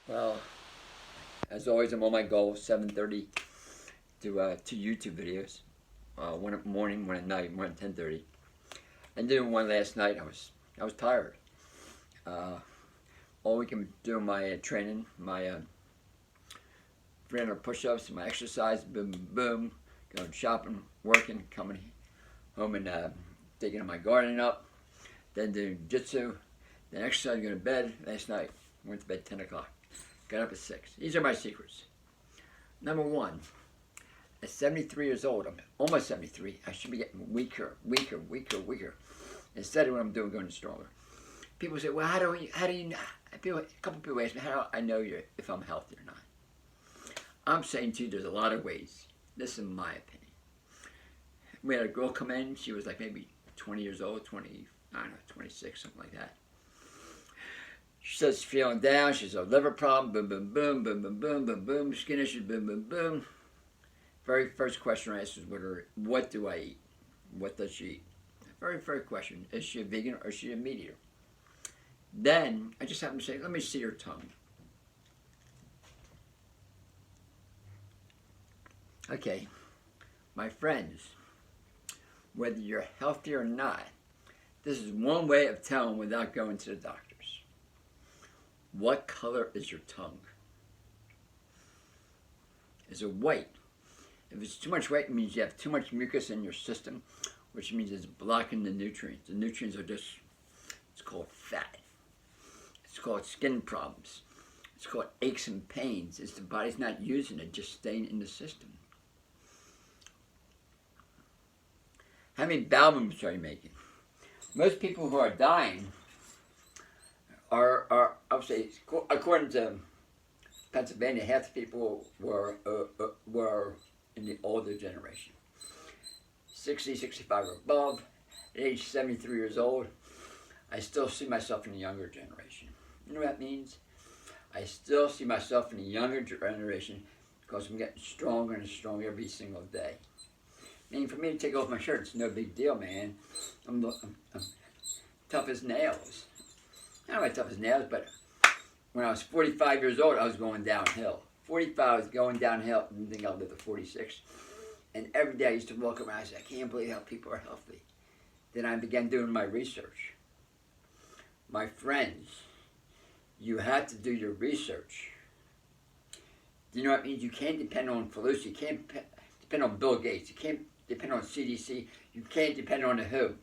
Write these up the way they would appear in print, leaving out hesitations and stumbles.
Well, as always, I'm on my goal, 7:30 to 2 YouTube videos. One at morning, one at night, one at 10:30. And doing one last night. I was tired. Uh, all week I'm doing my training, my 300 push-ups, my exercise, boom, boom, boom. Going shopping, working, coming home and digging my garden up. Then doing jiu-jitsu. Then exercise, going to bed. Last night, went to bed 10 o'clock. Got up at 6. These are my secrets. Number one, at 73 years old, I'm almost 73, I should be getting weaker, weaker, weaker, weaker. Instead of what I'm doing, going stronger. People say, well, how do you know? A couple people ask me, how do I know if I'm healthy or not? I'm saying to you, there's a lot of ways. This is my opinion. We had a girl come in, she was like maybe 20 years old, 20, I don't know, 26, something like that. She says she's feeling down, she's a liver problem, boom, boom, boom, boom, boom, boom, boom, boom, skin issues, boom, boom, boom. Very first question I asked was, what do I eat? What does she eat? Very first question, is she a vegan or is she a meat eater? Then I just happened to say, let me see her tongue. Okay, my friends, whether you're healthy or not, this is one way of telling without going to the doctors. What color is your tongue? Is it white? If it's too much white, it means you have too much mucus in your system, which means it's blocking the nutrients. The nutrients are just, it's called fat. It's called skin problems. It's called aches and pains. It's the body's not using it, just staying in the system. How many bowel movements are you making? Most people who are dying are I would say, according to Pennsylvania, half the people were in the older generation. 60, 65 or above, at age 73 years old, I still see myself in the younger generation. You know what that means? I still see myself in the younger generation because I'm getting stronger and stronger every single day. I mean, for me to take off my shirt, it's no big deal, man. I'm tough as nails. I don't know tough as nails, but when I was 45 years old, I was going downhill. 45, I was going downhill. I didn't think I'll live to 46. And every day I used to walk around and say, I can't believe how people are healthy. Then I began doing my research. My friends, you have to do your research. Do you know what it means? You can't depend on Felucci. You can't depend on Bill Gates. You can't depend on CDC. You can't depend on the WHO.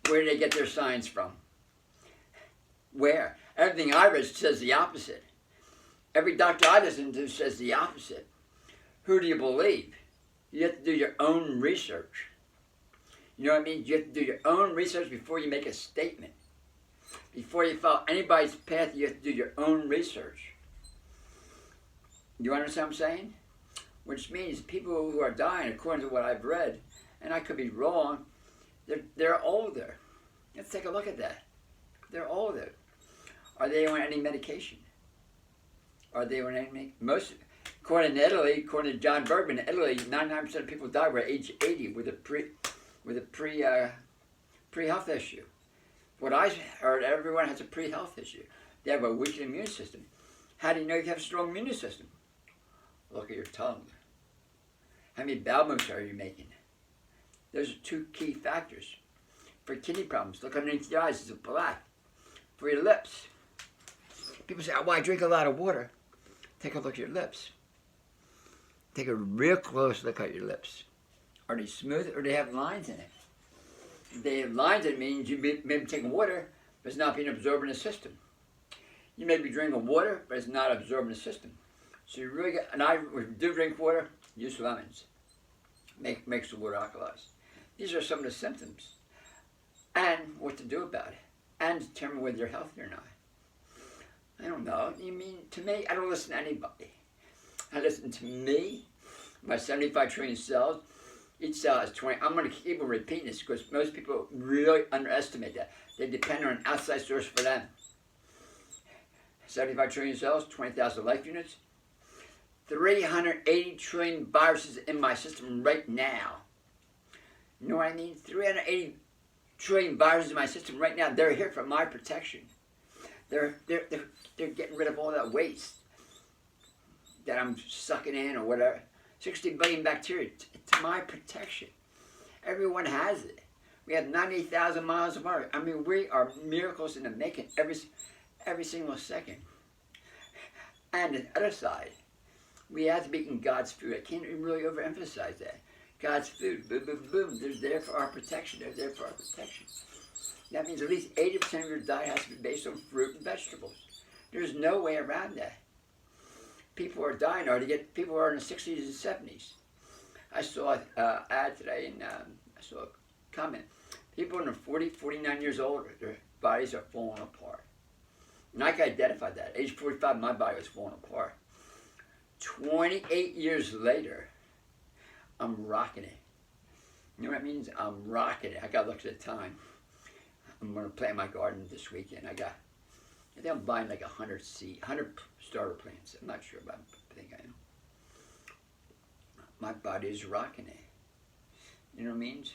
Where do they get their science from? Where? Everything I read says the opposite. Every doctor I listen to says the opposite. Who do you believe? You have to do your own research. You know what I mean? You have to do your own research before you make a statement. Before you follow anybody's path, you have to do your own research. You understand what I'm saying? Which means people who are dying, according to what I've read, and I could be wrong, they're older. Let's take a look at that. They're older. Are they on any medication? Are they on any most? According to Italy, according to John Bergman, in Italy, 99% of people die by age 80 with a pre-health issue. What I heard, everyone has a pre-health issue. They have a weak immune system. How do you know you have a strong immune system? Look at your tongue. How many bowel movements are you making? Those are two key factors. For kidney problems, look underneath your eyes, it's black. For your lips, people say, oh, well, I drink a lot of water. Take a look at your lips. Take a real close look at your lips. Are they smooth or do they have lines in it? If they have lines, it means you may be taking water, but it's not being absorbed in the system. You may be drinking water, but it's not absorbed in the system. So you really get, and I do drink water, use lemons. Makes the water alkalized. These are some of the symptoms. And what to do about it. And determine whether you're healthy or not. I don't know. You mean, to me, I don't listen to anybody. I listen to me, my 75 trillion cells. Each cell has 20. I'm going to keep on repeating this because most people really underestimate that. They depend on an outside source for them. 75 trillion cells, 20,000 life units. 380 trillion viruses in my system right now. You know what I mean? 380 trillion viruses in my system right now. They're here for my protection. They're getting rid of all that waste. that I'm sucking in or whatever. 60 billion bacteria to my protection. Everyone has it. We have 98,000 miles of Earth. I mean, we are miracles in the making every single second. And the other side, we have to be eating God's food. I can't really overemphasize that. God's food, boom, boom, boom. They're there for our protection. They're there for our protection. That means at least 80% of your diet has to be based on fruit and vegetables. There's no way around that. People are dying, or people are in the 60s and 70s. I saw an ad today, and I saw a comment. People in the 40, 49 years old, their bodies are falling apart. And I can identify that. At age 45, my body was falling apart. 28 years later, I'm rocking it. You know what that means? I'm rocking it. I got to look at the time. I'm going to plant my garden this weekend. I think I'm buying like 100 starter plants. I'm not sure, but I think I am. My body is rocking it. You know what it means?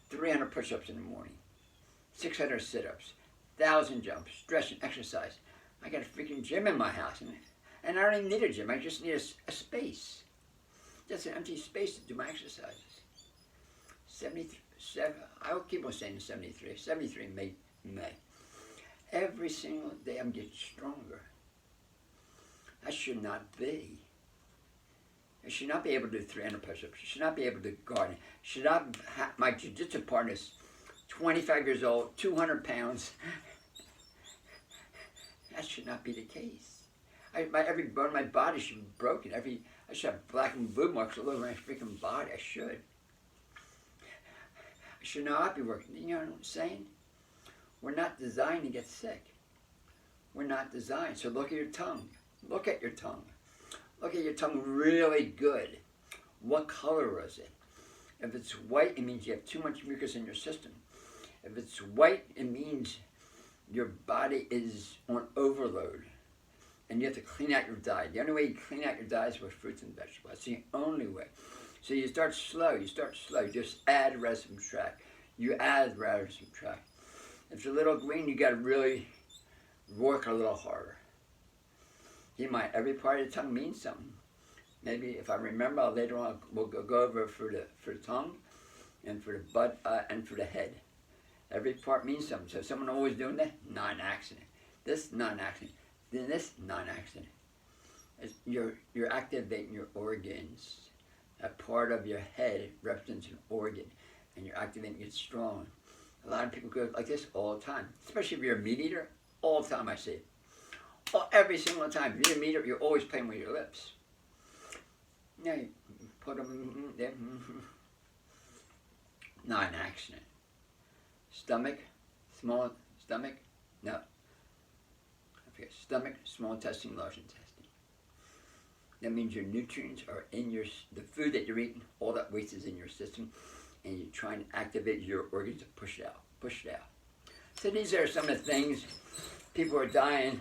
300 push-ups in the morning, 600 sit-ups, 1,000 jumps, stretching, exercise. I got a freaking gym in my house, and I don't even need a gym. I just need a space. Just an empty space to do my exercises. 77. I will keep on saying 73. 73 May. Every single day I'm getting stronger. I should not be. I should not be able to do 300 push-ups. I should not be able to garden. Should not have, my jiu-jitsu partner is 25 years old, 200 pounds. That should not be the case. Every bone in my body should be broken. I should have black and blue marks all over my freaking body. I should. I should not be working. You know what I'm saying? We're not designed to get sick. We're not designed. So look at your tongue. Look at your tongue. Look at your tongue really good. What color is it? If it's white, it means you have too much mucus in your system. If it's white, it means your body is on overload. And you have to clean out your diet. The only way you clean out your diet is with fruits and vegetables. That's the only way. So you start slow. You just add rather than subtract. You add rather than subtract. If it's a little green, you got to really work a little harder. Every part of the tongue means something. Maybe if I remember later on, we'll go over for the tongue, and for the butt, and for the head. Every part means something. So someone always doing that, non-accident. This non-accident. Then this non-accident. You're activating your organs. A part of your head represents an organ, and you're activating it strong. A lot of people go like this all the time, especially if you're a meat eater. All the time I see it. Every single time. If you're a meat eater, you're always playing with your lips. Now you put them there. Non-accident. Stomach, small stomach, no. I forget. Stomach, small intestine, large intestine. That means your nutrients are in the food that you're eating. All that waste is in your system, and you're trying to activate your organs to push it out. Push it out. So these are some of the things. People are dying.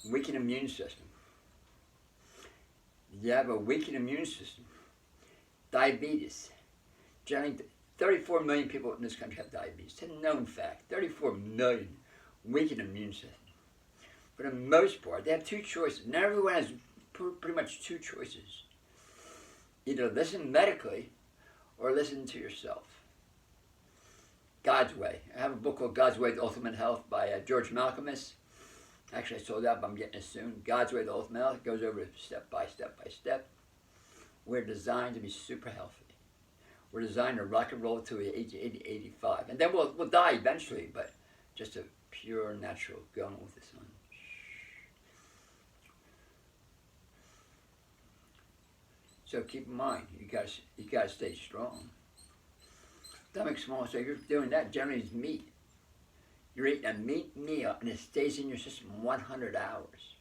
Weakened immune system. You have a weakened immune system. Diabetes. Generally, 34 million people in this country have diabetes. It's a known fact. 34 million weakened immune system. For the most part, they have two choices. Not everyone has pretty much two choices. Either listen medically or listen to yourself. God's Way. I have a book called God's Way, The Ultimate Health by George Malcolmus. Actually, I sold it out, but I'm getting it soon. God's Way, The Ultimate Health. It goes over step by step by step. We're designed to be super healthy. We're designed to rock and roll to the age of 80, 85. And then we'll die eventually, but just a pure, natural going with the sun. So keep in mind, you gotta stay strong. Stomach small, so you're doing that. Generally, it's meat. You're eating a meat meal, and it stays in your system 100 hours.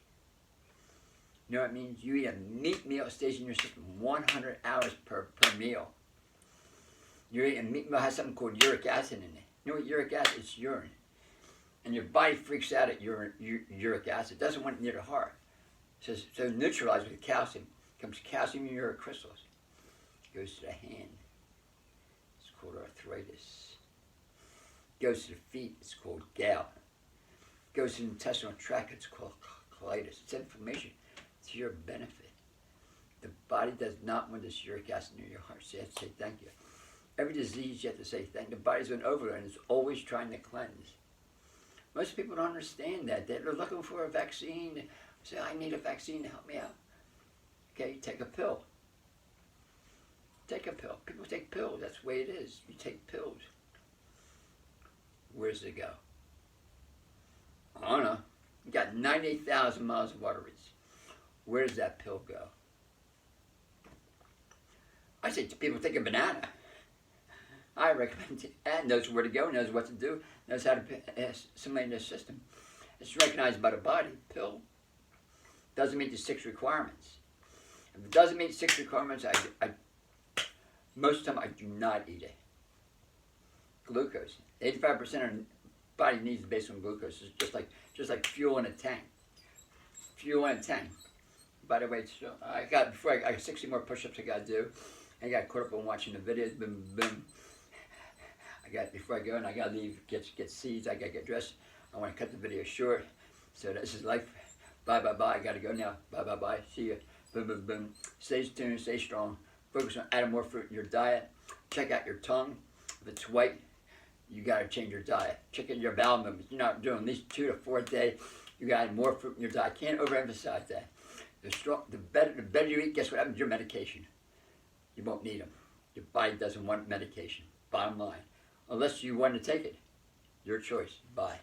You know what it means? You eat a meat meal, it stays in your system 100 hours per meal. You're eating a meat meal, has something called uric acid in it. You know what uric acid is? It's urine. And your body freaks out at uric acid. It doesn't want it near the heart. So neutralized with calcium. Comes calcium uric crystals. It goes to the hand. It's called arthritis. It goes to the feet. It's called gout. It goes to the intestinal tract. It's called colitis. It's inflammation. It's your benefit. The body does not want this uric acid near your heart, so you have to say thank you. Every disease you have to say thank you. The body's been overloaded and it's always trying to cleanse. Most people don't understand that. They're looking for a vaccine. Say, I need a vaccine to help me out. Okay, take a pill. Take a pill. People take pills. That's the way it is. You take pills. Where does it go? I don't know. You got 98,000 miles of arteries. Where does that pill go? I say to people, take a banana. I recommend it. And knows where to go, knows what to do, knows how to assimilate their system. It's recognized by the body. Pill doesn't meet the 6 requirements. If it doesn't meet 6 requirements, most of the time I do not eat it. Glucose. 85% of the body needs is based on glucose. It's just like fuel in a tank. Fuel in a tank. By the way, so I got 60 more push-ups I got to do. I got caught up on watching the videos. Boom, boom. Before I go and I got to leave, get seeds. I got to get dressed. I want to cut the video short. So this is life. Bye, bye, bye. I got to go now. Bye, bye, bye. See you. Boom, boom, boom. Stay tuned. Stay strong. Focus on adding more fruit in your diet. Check out your tongue. If it's white, you got to change your diet. Check out your bowel movements. You're not doing at least 2 to 4 a day. You got to add more fruit in your diet. Can't overemphasize that. The better you eat, guess what happens to your medication? You won't need them. Your body doesn't want medication. Bottom line. Unless you want to take it. Your choice. Bye.